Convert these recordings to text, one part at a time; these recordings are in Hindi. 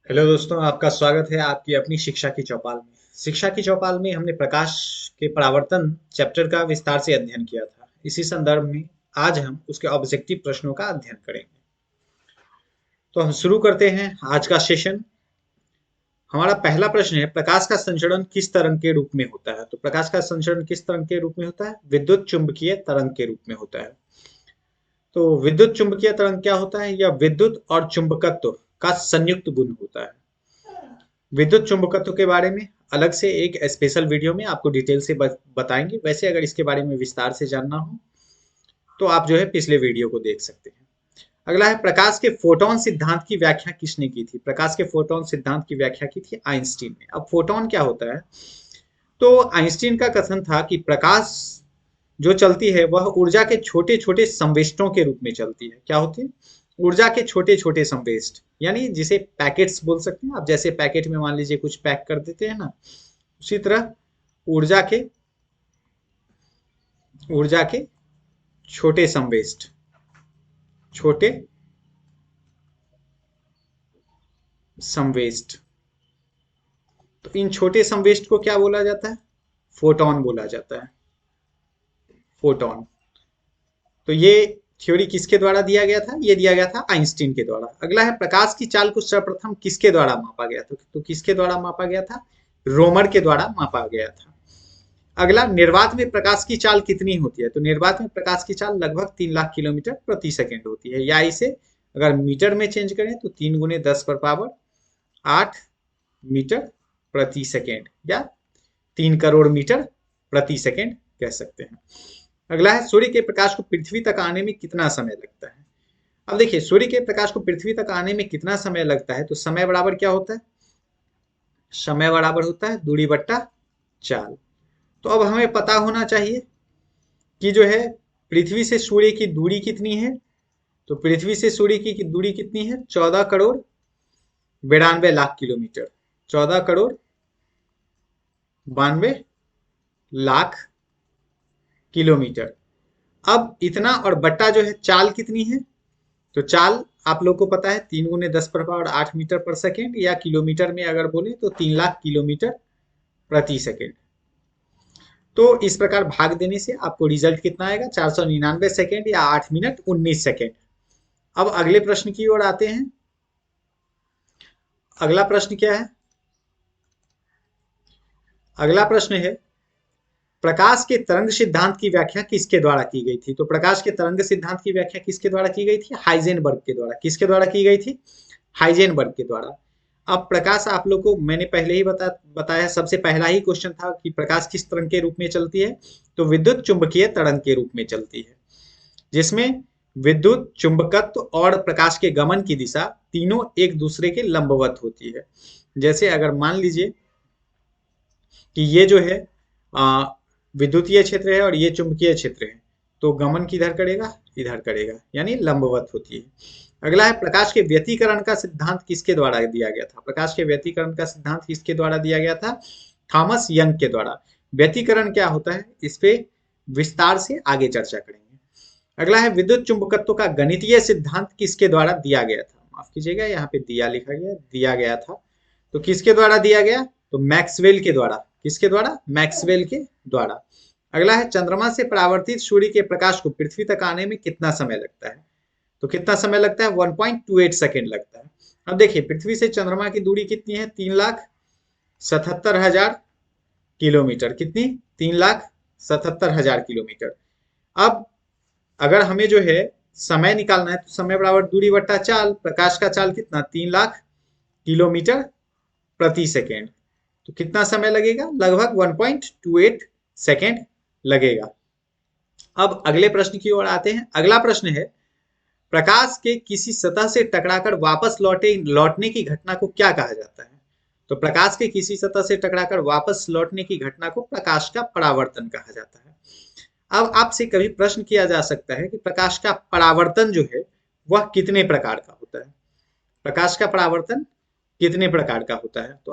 हेलो दोस्तों, आपका स्वागत है आपकी अपनी शिक्षा की चौपाल में। शिक्षा की चौपाल में हमने प्रकाश के परावर्तन चैप्टर का विस्तार से अध्ययन किया था। इसी संदर्भ में आज हम उसके ऑब्जेक्टिव प्रश्नों का अध्ययन करेंगे। तो हम शुरू करते हैं आज का सेशन। हमारा पहला प्रश्न है, प्रकाश का संचरण किस तरंग के रूप में होता है? तो प्रकाश का संचरण किस तरंग के रूप में होता है? विद्युत चुंबकीय तरंग के रूप में होता है। तो विद्युत चुंबकीय तरंग क्या होता है? यह विद्युत और चुंबकत्व का संयुक्त गुण होता है। विद्युत चुंबकत्व के बारे में अलग से एक स्पेशल वीडियो में आपको डिटेल से बताएंगे। वैसे अगर इसके बारे में विस्तार से जानना हो तो आप जो है पिछले वीडियो को देख सकते हैं। अगला है, प्रकाश के फोटोन सिद्धांत की व्याख्या किसने की थी? प्रकाश के फोटोन सिद्धांत की व्याख्या की थी आइंस्टीन ने। अब फोटोन क्या होता है? तो आइंस्टीन का कथन था कि प्रकाश जो चलती है वह ऊर्जा के छोटे छोटे संवेष्टों के रूप में चलती है। क्या होती है? ऊर्जा के छोटे छोटे संवेष्ट, यानी जिसे पैकेट्स बोल सकते हैं आप। जैसे पैकेट में मान लीजिए कुछ पैक कर देते हैं ना, उसी तरह ऊर्जा के ऊर्जा के छोटे संवेष्ट, छोटे संवेष्ट। तो इन छोटे संवेष्ट को क्या बोला जाता है? फोटोन बोला जाता है। फोटोन। तो ये थ्योरी किसके द्वारा दिया गया था? ये दिया गया था आइंस्टीन के द्वारा। अगला है, प्रकाश की चाल को सर्वप्रथम किसके द्वारा मापा गया था? तो किसके द्वारा मापा गया था? रोमर के द्वारा मापा गया था। अगला, निर्वात में प्रकाश की चाल कितनी होती है? तो निर्वात में प्रकाश की चाल लगभग 3 लाख किलोमीटर प्रति सेकेंड होती है, या इसे अगर मीटर में चेंज करें तो 3 × 10⁻8 मीटर प्रति सेकेंड, या 3 करोड़ मीटर प्रति सेकेंड कह सकते हैं। अगला है, सूर्य के प्रकाश को पृथ्वी तक आने में कितना समय लगता है? अब देखिए, सूर्य के प्रकाश को पृथ्वी तक आने में कितना समय लगता है? तो समय बराबर क्या होता है? समय बराबर होता है दूरी बट्टा चाल। तो अब हमें पता होना चाहिए कि जो है पृथ्वी से सूर्य की दूरी कितनी है। तो पृथ्वी से सूर्य की दूरी कितनी है? 14 करोड़ 92 लाख किलोमीटर। 14 करोड़ 92 लाख किलोमीटर। अब इतना और बट्टा जो है चाल कितनी है? तो चाल आप लोग को पता है 3 × 10⁻8 मीटर पर सेकेंड, या किलोमीटर में अगर बोले तो 3 लाख किलोमीटर प्रति सेकेंड। तो इस प्रकार भाग देने से आपको रिजल्ट कितना आएगा? 499 सेकेंड, या 8 मिनट 19 सेकेंड। अब अगले प्रश्न की ओर आते हैं। अगला प्रश्न क्या है? अगला प्रश्न है, प्रकाश के तरंग सिद्धांत की व्याख्या किसके द्वारा की गई थी? तो प्रकाश के तरंग सिद्धांत की व्याख्या किसके द्वारा की गई थी? हाइजेनबर्ग के द्वारा। किसके द्वारा की गई थी? हाइजेनबर्ग के द्वारा। अब प्रकाश आप लोग को मैंने पहले ही बताया, सबसे पहला ही क्वेश्चन था कि प्रकाश किस तरंग के रूप में चलती है? तो विद्युत चुंबकीय तरंग के रूप में चलती है, जिसमें विद्युत चुंबकत्व और प्रकाश के गमन की दिशा तीनों एक दूसरे के लंबवत होती है। जैसे अगर मान लीजिए कि ये जो है विद्युतीय क्षेत्र है और ये चुंबकीय क्षेत्र है, तो गमन किधर करेगा? इधर करेगा, यानी लंबवत होती है। अगला है, प्रकाश के व्यतिकरण का सिद्धांत किसके द्वारा दिया गया था? प्रकाश के व्यतिकरण का सिद्धांत किसके द्वारा दिया गया था? थॉमस यंग के द्वारा। व्यतिकरण क्या होता है, इस पे विस्तार से आगे चर्चा करेंगे। अगला है, विद्युत चुंबकत्व का गणितीय सिद्धांत किसके द्वारा दिया गया था? माफ कीजिएगा, यहाँ पे दिया लिखा गया, दिया गया था। तो किसके द्वारा दिया गया? तो मैक्सवेल के द्वारा। किसके द्वारा? मैक्सवेल के द्वारा। अगला है, चंद्रमा से परावर्तित सूर्य के प्रकाश को पृथ्वी तक आने में कितना समय लगता है? तो कितना समय लगता है? 1.28 सेकेंड लगता है। अब देखिए, पृथ्वी से चंद्रमा की दूरी कितनी है? 3,77,000 किलोमीटर। कितनी? 3,77,000 किलोमीटर। अब अगर हमें जो है समय निकालना है तो समय बराबर दूरी बट्टा चाल। प्रकाश का चाल कितना? 3 लाख किलोमीटर प्रति सेकेंड। तो कितना समय लगेगा? लगभग 1.28 सेकेंड लगेगा। अब अगले प्रश्न की ओर आते हैं। अगला प्रश्न है, प्रकाश के किसी सतह से टकराकर वापस लौटने की घटना को क्या कहा जाता है? तो प्रकाश के किसी सतह से टकराकर वापस लौटने की घटना को प्रकाश का परावर्तन कहा जाता है। अब आपसे कभी प्रश्न किया जा सकता है कि प्रकाश का परावर्तन जो है वह कितने प्रकार का होता है? प्रकाश का परावर्तन कितने प्रकार का होता है? तो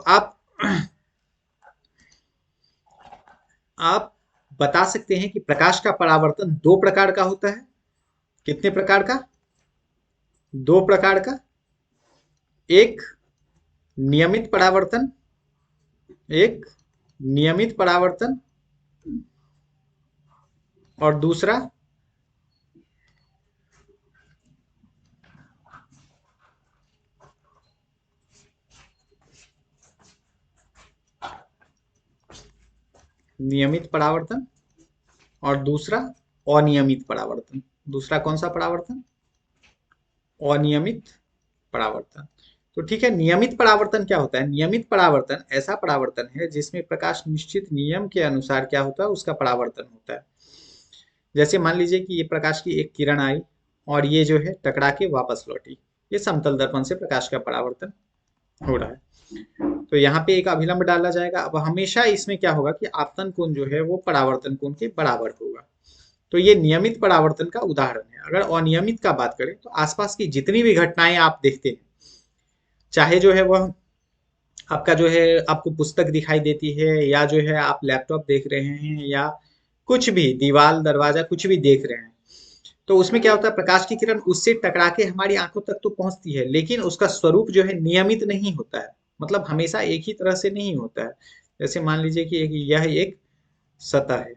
आप बता सकते हैं कि प्रकाश का परावर्तन 2 प्रकार का होता है। कितने प्रकार का? 2 प्रकार का। एक नियमित परावर्तन, एक नियमित परावर्तन और दूसरा नियमित परावर्तन और दूसरा अनियमित परावर्तन। दूसरा कौन सा परावर्तन? अनियमित परावर्तन। तो ठीक है, नियमित परावर्तन क्या होता है? नियमित परावर्तन ऐसा परावर्तन है जिसमें प्रकाश निश्चित नियम के अनुसार क्या होता है, उसका परावर्तन होता है। जैसे मान लीजिए कि ये प्रकाश की एक किरण आई और ये जो है टकरा के वापस लौटी, ये समतल दर्पण से प्रकाश का परावर्तन हो रहा है। तो यहाँ पे एक अभिलंब डाला जाएगा। अब हमेशा इसमें क्या होगा कि आपतन कोण जो है वो परावर्तन कोण के बराबर होगा। तो ये नियमित परावर्तन का उदाहरण है। अगर अनियमित का बात करें तो आसपास की जितनी भी घटनाएं आप देखते हैं, चाहे जो है वह आपका जो है आपको पुस्तक दिखाई देती है, या जो है आप लैपटॉप देख रहे हैं, या कुछ भी दीवार दरवाजा कुछ भी देख रहे हैं, तो उसमें क्या होता है, प्रकाश की किरण उससे टकरा के हमारी आंखों तक तो पहुंचती है, लेकिन उसका स्वरूप जो है नियमित नहीं होता है। मतलब हमेशा एक ही तरह से नहीं होता है। जैसे मान लीजिए कि यह एक सतह है।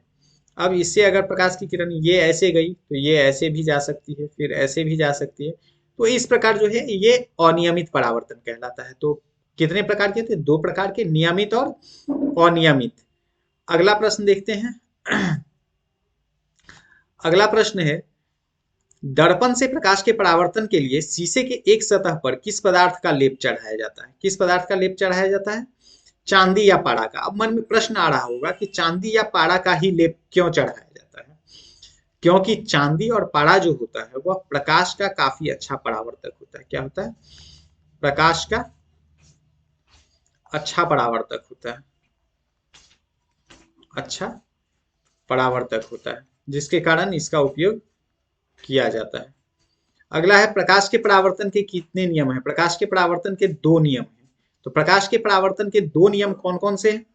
अब इससे अगर प्रकाश की किरण ये ऐसे गई तो ये ऐसे भी जा सकती है, फिर ऐसे भी जा सकती है। तो इस प्रकार जो है ये अनियमित परावर्तन कहलाता है। तो कितने प्रकार के थे? दो प्रकार के, नियमित और अनियमित। अगला प्रश्न देखते हैं। अगला प्रश्न है, दर्पण से प्रकाश के परावर्तन के लिए शीशे के एक सतह पर किस पदार्थ का लेप चढ़ाया जाता है? किस पदार्थ का लेप चढ़ाया जाता है? चांदी या पारा का। अब मन में प्रश्न आ रहा होगा कि चांदी या पारा का ही लेप क्यों चढ़ाया जाता है? क्योंकि चांदी और पारा जो होता है वह प्रकाश का काफी अच्छा परावर्तक होता है। क्या होता है? प्रकाश का अच्छा परावर्तक होता है। अच्छा परावर्तक होता है, जिसके कारण इसका उपयोग किया जाता है। अगला है, प्रकाश के परावर्तन के कितने नियम हैं? प्रकाश के परावर्तन के दो नियम हैं। तो प्रकाश के परावर्तन के दो नियम कौन कौन से हैं?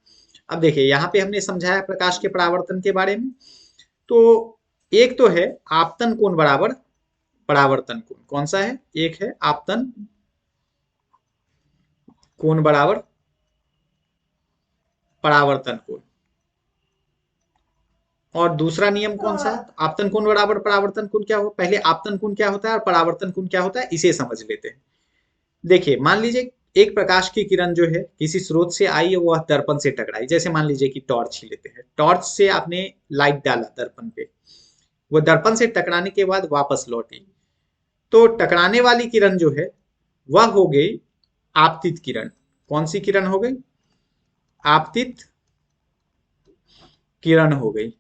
अब देखिए, यहाँ पे हमने समझाया प्रकाश के परावर्तन के बारे में। तो एक तो है आपतन कोण बराबर परावर्तन कोण। कौन सा है? एक है आपतन कोण बराबर परावर्तन कोण। और दूसरा नियम कौन सा है? आपतन कोण बराबर परावर्तन कोण क्या हो? पहले आपतन कोण क्या होता है और परावर्तन कोण क्या होता है, इसे समझ लेते हैं। देखिए, मान लीजिए एक प्रकाश की किरण जो है किसी स्रोत से आई, वह दर्पण से टकराई। जैसे मान लीजिए कि टॉर्च ही लेते हैं। टॉर्च से आपने लाइट डाला दर्पण पे, वो दर्पण से टकराने के बाद वापस लौटी। तो टकराने वाली किरण जो है वह हो गई आपतित किरण। कौन सी किरण हो गई? आपतित किरण हो गई।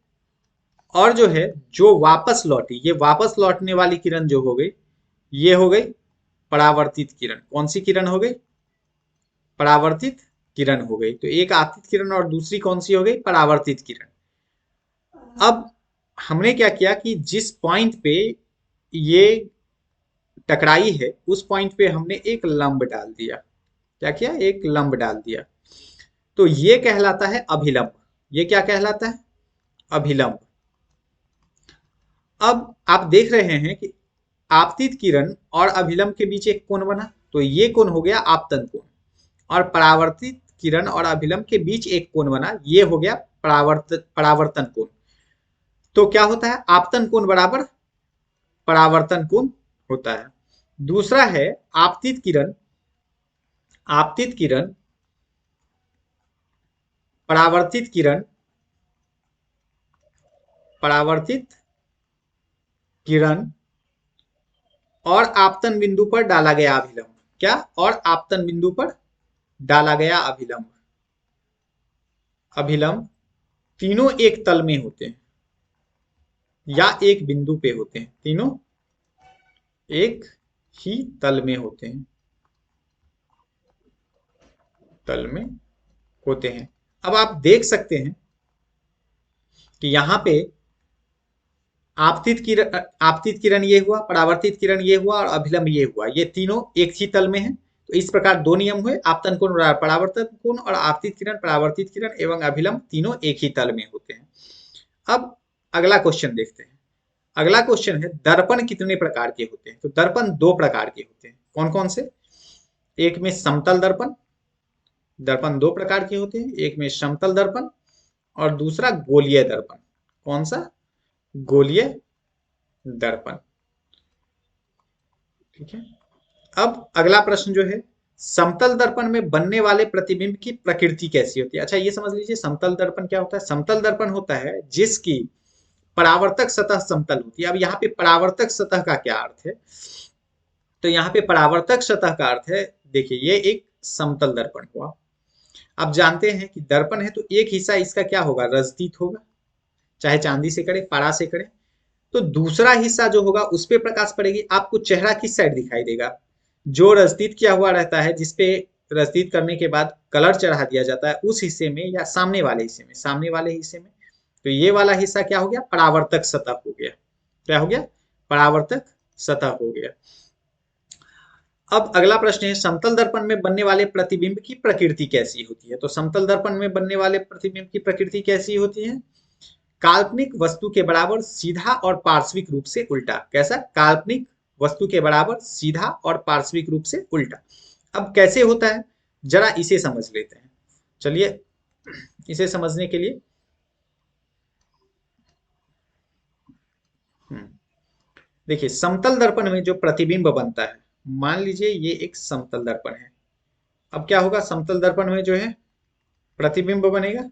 और जो है जो वापस लौटी, ये वापस लौटने वाली किरण जो हो गई, ये हो गई परावर्तित किरण। कौन सी किरण हो गई? परावर्तित किरण हो गई। तो एक आपतित किरण और दूसरी कौन सी हो गई? परावर्तित किरण। अब हमने क्या किया कि जिस पॉइंट पे ये टकराई है उस पॉइंट पे हमने एक लंब डाल दिया। क्या किया? एक लंब डाल दिया। तो ये कहलाता है अभिलंब। ये क्या कहलाता है? अभिलंब। अब आप देख रहे हैं कि आपतित किरण और अभिलंब के बीच एक कोण बना, तो ये कोण हो गया आपतन कोण। और परावर्तित किरण और अभिलंब के बीच एक कोण बना, ये हो गया परावर्तन कोण। तो क्या होता है? आपतन कोण बराबर परावर्तन कोण होता है। दूसरा है आपतित किरण, आपतित किरण परावर्तित किरण, परावर्तित किरण और आपतन बिंदु पर डाला गया अभिलंब। क्या? और आपतन बिंदु पर डाला गया अभिलंब। अभिलंब तीनों एक तल में होते हैं या एक बिंदु पे होते हैं। तीनों एक ही तल में होते हैं, तल में होते हैं। अब आप देख सकते हैं कि यहां पे आपतित किरण ये हुआ, परावर्तित किरण ये हुआ और अभिलंब ये हुआ। ये तीनों एक ही तल में है। तो इस प्रकार दो नियम हुए, आपतन कोण परावर्तन कोण, और आपतित किरण परावर्तित किरण एवं अभिलंब तीनों एक ही तल में होते हैं। अब अगला क्वेश्चन देखते हैं। अगला क्वेश्चन है, दर्पण कितने प्रकार के होते हैं? तो दर्पण दो प्रकार के होते हैं। कौन कौन से? एक में समतल दर्पण दर्पण दो प्रकार के होते हैं, एक में समतल दर्पण और दूसरा गोलीय दर्पण। कौन सा? गोलीय दर्पण। ठीक है। अब अगला प्रश्न जो है, समतल दर्पण में बनने वाले प्रतिबिंब की प्रकृति कैसी होती है? अच्छा ये समझ लीजिए, समतल दर्पण क्या होता है? समतल दर्पण होता है जिसकी परावर्तक सतह समतल होती है। अब यहाँ पे परावर्तक सतह का क्या अर्थ है? तो यहाँ पे परावर्तक सतह का अर्थ है, देखिए ये एक समतल दर्पण हुआ। अब जानते हैं कि दर्पण है तो एक हिस्सा इसका क्या होगा? रजतीत होगा, चाहे चांदी से करे, पारा से करे। तो दूसरा हिस्सा जो होगा उस पर प्रकाश पड़ेगी। आपको चेहरा किस साइड दिखाई देगा? जो रजतीत किया हुआ रहता है, जिसपे रजतीत करने के बाद कलर चढ़ा दिया जाता है, उस हिस्से में या सामने वाले हिस्से में? सामने वाले हिस्से में। तो ये वाला हिस्सा क्या हो गया? परावर्तक सतह हो गया। क्या हो गया? परावर्तक सतह हो गया। अब अगला प्रश्न है, समतल दर्पण में बनने वाले प्रतिबिंब की प्रकृति कैसी होती है? तो समतल दर्पण में बनने वाले प्रतिबिंब की प्रकृति कैसी होती है? काल्पनिक वस्तु के बराबर सीधा और पार्श्विक रूप से उल्टा। कैसा? काल्पनिक वस्तु के बराबर सीधा और पार्श्विक रूप से उल्टा। अब कैसे होता है जरा इसे समझ लेते हैं। चलिए इसे समझने के लिए देखिए, समतल दर्पण में जो प्रतिबिंब बनता है, मान लीजिए ये एक समतल दर्पण है। अब क्या होगा? समतल दर्पण में जो है प्रतिबिंब बनेगा।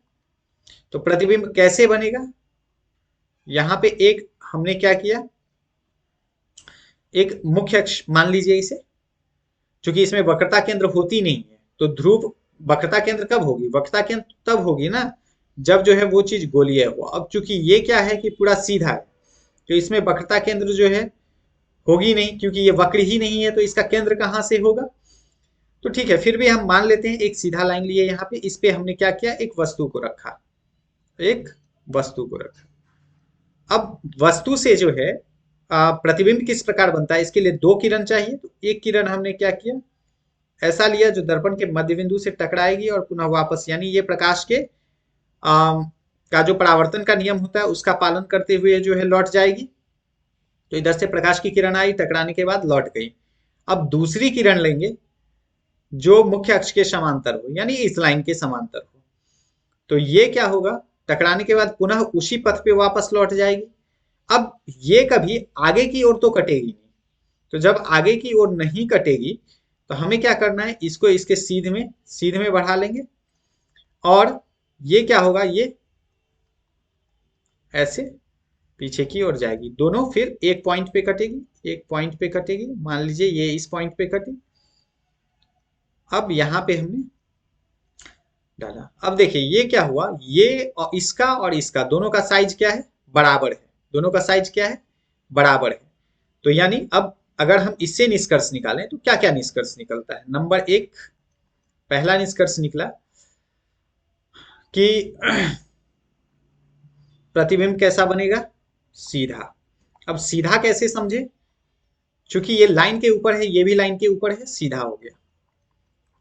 तो प्रतिबिंब कैसे बनेगा? यहां पे एक हमने क्या किया, एक मुख्य अक्ष मान लीजिए इसे, क्योंकि इसमें वक्रता केंद्र होती नहीं है। तो ध्रुव वक्रता केंद्र कब होगी? वक्रता केंद्र तब होगी ना जब जो है वो चीज गोलीय हो। अब चूंकि ये क्या है कि पूरा सीधा है, तो इसमें वक्रता केंद्र जो है होगी नहीं, क्योंकि ये वक्र ही नहीं है, तो इसका केंद्र कहां से होगा? तो ठीक है, फिर भी हम मान लेते हैं एक सीधा लाइन लिए यहाँ पे, इस पे हमने क्या किया? एक वस्तु को रखा, एक वस्तु को रखा। अब वस्तु से जो है प्रतिबिंब किस प्रकार बनता है? इसके लिए दो किरण चाहिए। तो एक किरण हमने क्या किया? ऐसा लिया जो दर्पण के मध्य बिंदु से टकराएगी और पुनः वापस, यानी ये प्रकाश के का जो परावर्तन का नियम होता है उसका पालन करते हुए जो है लौट जाएगी। तो इधर से प्रकाश की किरण आई, टकराने के बाद लौट गई। अब दूसरी किरण लेंगे जो मुख्य अक्ष के समांतर हो, यानी इस लाइन के समांतर हो। तो ये क्या होगा? टकराने के बाद पुनः उसी पथ पे वापस लौट जाएगी। अब ये कभी आगे की ओर तो कटेगी नहीं। तो जब आगे की ओर नहीं कटेगी तो हमें क्या करना है? इसको इसके सीध में बढ़ा लेंगे और ये क्या होगा? ये ऐसे पीछे की ओर जाएगी। दोनों फिर एक पॉइंट पे कटेगी, एक पॉइंट पे कटेगी। मान लीजिए ये इस पॉइंट पे कटी। अब यहां पे हमने डाला। अब देखिए ये क्या हुआ? ये और इसका दोनों का साइज क्या है? बराबर है। दोनों का साइज क्या है? बराबर है। तो यानी अब अगर हम इससे निष्कर्ष निकालें तो क्या क्या निष्कर्ष निकलता है? नंबर एक, पहला निष्कर्ष निकला कि प्रतिबिंब कैसा बनेगा? सीधा। अब सीधा कैसे समझे? चूंकि ये लाइन के ऊपर है, ये भी लाइन के ऊपर है, सीधा हो गया।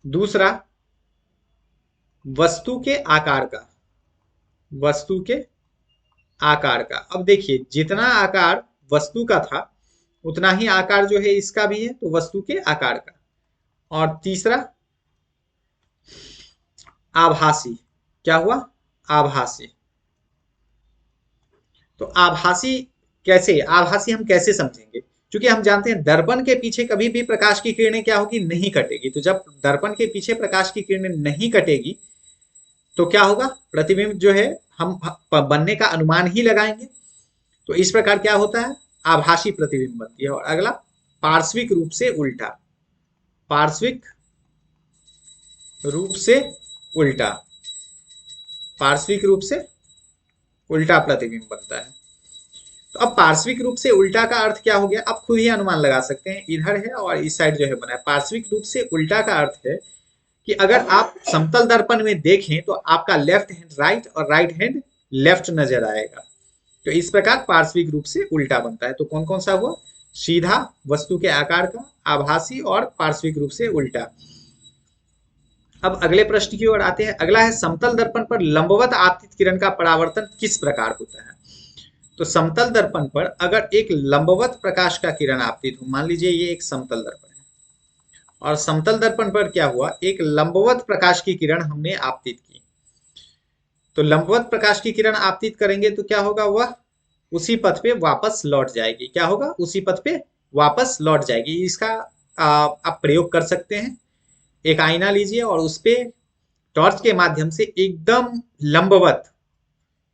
दूसरा, वस्तु के आकार का, वस्तु के आकार का। अब देखिए जितना आकार वस्तु का था उतना ही आकार जो है इसका भी है, तो वस्तु के आकार का। और तीसरा, आभासी। क्या हुआ? आभासी। तो आभासी कैसे? आभासी हम कैसे समझेंगे? क्योंकि हम जानते हैं दर्पण के पीछे कभी भी प्रकाश की किरणें क्या होगी? नहीं कटेगी। तो जब दर्पण के पीछे प्रकाश की किरणें नहीं कटेगी तो क्या होगा? प्रतिबिंब जो है हम बनने का अनुमान ही लगाएंगे। तो इस प्रकार क्या होता है? आभासी प्रतिबिंब बनती है। और अगला, पार्श्विक रूप से उल्टा। पार्श्विक रूप से उल्टा, पार्श्विक रूप से उल्टा प्रतिबिंब बनता है। तो अब पार्श्विक रूप से उल्टा का अर्थ क्या हो गया? आप खुद ही अनुमान लगा सकते हैं। इधर है और इस साइड जो है बना है। पार्श्विक रूप से उल्टा का अर्थ है कि अगर आप समतल दर्पण में देखें तो आपका लेफ्ट हैंड राइट और राइट हैंड लेफ्ट नजर आएगा। तो इस प्रकार पार्श्विक रूप से उल्टा बनता है। तो कौन कौन सा हुआ? सीधा, वस्तु के आकार का, आभासी और पार्श्विक रूप से उल्टा। अब अगले प्रश्न की ओर आते हैं। अगला है, समतल दर्पण पर लंबवत आपतित किरण का परावर्तन किस प्रकार होता है? तो समतल दर्पण पर अगर एक लंबवत प्रकाश का किरण आपतित हो, मान लीजिए ये एक समतल दर्पण है और समतल दर्पण पर क्या हुआ, एक लंबवत प्रकाश की किरण हमने आपतित की। तो लंबवत प्रकाश की किरण आपतित करेंगे तो क्या होगा, वह उसी पथ पे वापस लौट जाएगी। क्या होगा, उसी पथ पे वापस लौट जाएगी। इसका आप प्रयोग कर सकते हैं। एक आईना लीजिए और उस पे टॉर्च के माध्यम से एकदम लंबवत,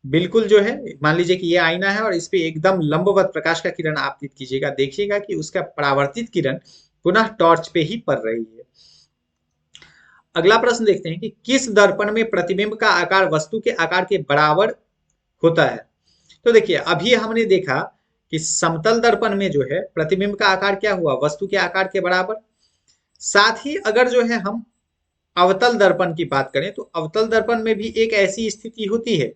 बिल्कुल जो है, मान लीजिए कि ये आईना है और इस पे एकदम लंबवत प्रकाश का किरण आपतित कीजिएगा। देखिएगा कि उसका परावर्तित किरण पुनः टॉर्च पे ही पड़ रही है। अगला प्रश्न देखते हैं कि किस दर्पण में प्रतिबिंब का आकार वस्तु के आकार के बराबर होता है। तो देखिए, अभी हमने देखा कि समतल दर्पण में जो है प्रतिबिंब का आकार क्या हुआ, वस्तु के आकार के बराबर। साथ ही अगर जो है हम अवतल दर्पण की बात करें तो अवतल दर्पण में भी एक ऐसी स्थिति होती है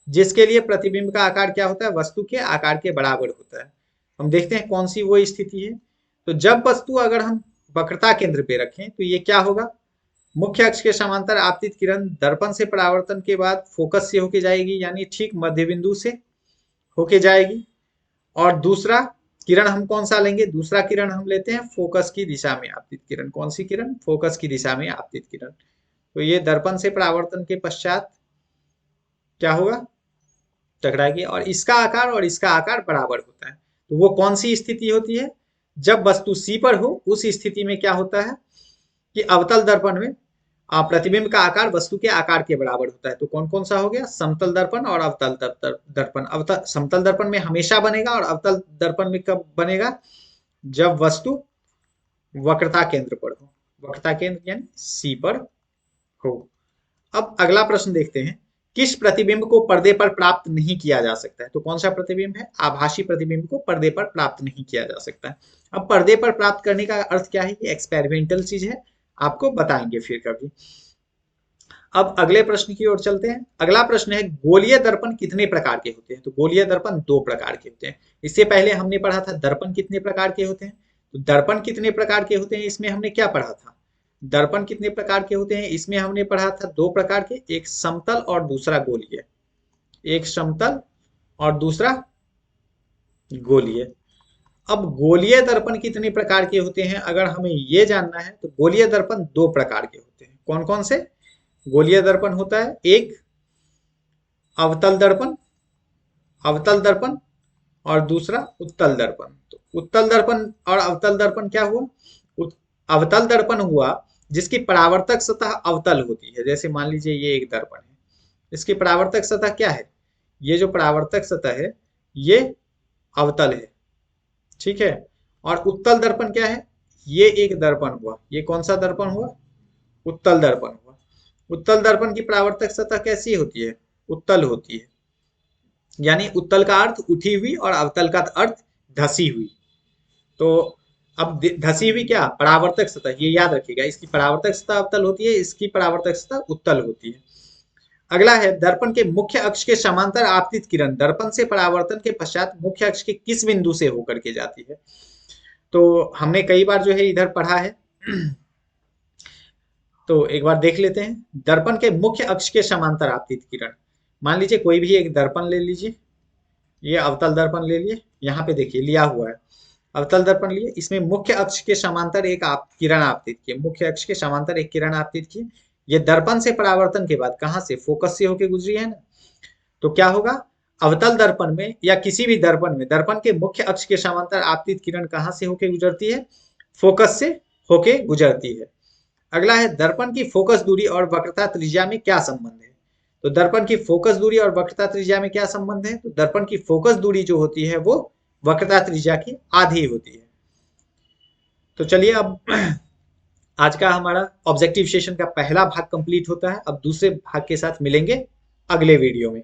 जिसके लिए प्रतिबिंब का आकार क्या होता है, वस्तु के आकार के बराबर होता है। हम देखते हैं कौन सी वो स्थिति है। तो जब वस्तु अगर हम वक्रता केंद्र पे रखें तो ये क्या होगा, मुख्य अक्ष के समांतर आपतित किरण दर्पण से परावर्तन के बाद फोकस से होके जाएगी, यानी ठीक मध्य बिंदु से होके जाएगी। और दूसरा किरण हम कौन सा लेंगे, दूसरा किरण हम लेते हैं फोकस की दिशा में आपतित किरण। कौन सी किरण, फोकस की दिशा में आपतित किरण। तो ये दर्पण से परावर्तन के पश्चात क्या होगा, टकराएगी और इसका आकार और इसका आकार बराबर होता है। तो वो कौन सी स्थिति होती है, जब वस्तु सी पर हो, उस स्थिति में क्या होता है कि अवतल दर्पण में प्रतिबिंब का आकार वस्तु के आकार के बराबर होता है। तो कौन कौन सा हो गया, समतल दर्पण और अवतल दर्पण। अवतल समतल दर्पण में हमेशा बनेगा और अवतल दर्पण में कब बनेगा, जब वस्तु वक्रता केंद्र पर हो, वक्रता केंद्र यानी सी पर हो। अब अगला प्रश्न देखते हैं, किस प्रतिबिंब को पर्दे पर प्राप्त नहीं किया जा सकता है। तो कौन सा प्रतिबिंब है, आभासी प्रतिबिंब को पर्दे पर प्राप्त नहीं किया जा सकता है। अब पर्दे पर प्राप्त करने का अर्थ क्या है, ये एक्सपेरिमेंटल चीज है, आपको बताएंगे फिर कभी। अब अगले प्रश्न की ओर चलते हैं। अगला प्रश्न है, गोलीय दर्पण कितने प्रकार के होते हैं। तो गोलीय दर्पण 2 प्रकार के होते हैं। इससे पहले हमने पढ़ा था दर्पण कितने प्रकार के होते हैं। तो दर्पण कितने प्रकार के होते हैं, इसमें हमने क्या पढ़ा था, दर्पण कितने प्रकार के होते हैं, इसमें हमने पढ़ा था 2 प्रकार के, एक समतल और दूसरा गोलीय। एक समतल और दूसरा गोलीय। अब गोलीय दर्पण कितने प्रकार के होते हैं, अगर हमें ये जानना है तो गोलीय दर्पण 2 प्रकार के होते हैं। कौन कौन से, गोलीय दर्पण होता है एक अवतल दर्पण, अवतल दर्पण, और दूसरा उत्तल दर्पण। तो उत्तल दर्पण और अवतल दर्पण क्या हुआ, अवतल दर्पण हुआ जिसकी परावर्तक सतह अवतल होती है। जैसे मान लीजिए ये एक दर्पण है, इसकी परावर्तक सतह क्या है, ये जो परावर्तक सतह है ये अवतल है, ठीक है। और उत्तल दर्पण क्या है, ये एक दर्पण हुआ, ये कौन सा दर्पण हुआ, उत्तल दर्पण हुआ। उत्तल दर्पण की परावर्तक सतह कैसी होती है, उत्तल होती है, यानी उत्तल का अर्थ उठी हुई और अवतल का अर्थ धसी हुई। तो अब धसी हुई क्या, परावर्तक सतह, ये याद रखिएगा, इसकी परावर्तक सतह अवतल होती है, इसकी परावर्तक सतह उत्तल होती है। अगला है, दर्पण के मुख्य अक्ष के समांतर आपतित किरण दर्पण से परावर्तन के पश्चात मुख्य अक्ष के किस बिंदु से होकर के जाती है। तो हमने कई बार जो है इधर पढ़ा है, तो एक बार देख लेते हैं। दर्पण के मुख्य अक्ष के समांतर आपतित किरण, मान लीजिए कोई भी एक दर्पण ले लीजिए, ये अवतल दर्पण ले लिए, यहाँ पे देखिए लिया हुआ है अवतल दर्पण लिए, इसमें मुख्य अक्ष के समांतर एक किरण आपतित की, मुख्य अक्ष के समांतर एक किरण आपतित की। ये दर्पण से परावर्तन के बाद कहां से, फोकस से होके गुजरी है ना। तो क्या होगा, अवतल दर्पण में या किसी भी दर्पण में दर्पण के मुख्य अक्ष के समांतर आपतित किरण कहां से होके गुजरती है, फोकस से होके गुजरती है। अगला है, दर्पण की फोकस दूरी और वक्रता त्रिज्या में क्या संबंध है। तो दर्पण की फोकस दूरी और वक्रता त्रिज्या में क्या संबंध है, तो दर्पण की फोकस दूरी जो होती है वो वक्रता त्रिज्या की आधी होती है। तो चलिए, अब आज का हमारा ऑब्जेक्टिव सेशन का पहला भाग कंप्लीट होता है। अब दूसरे भाग के साथ मिलेंगे अगले वीडियो में।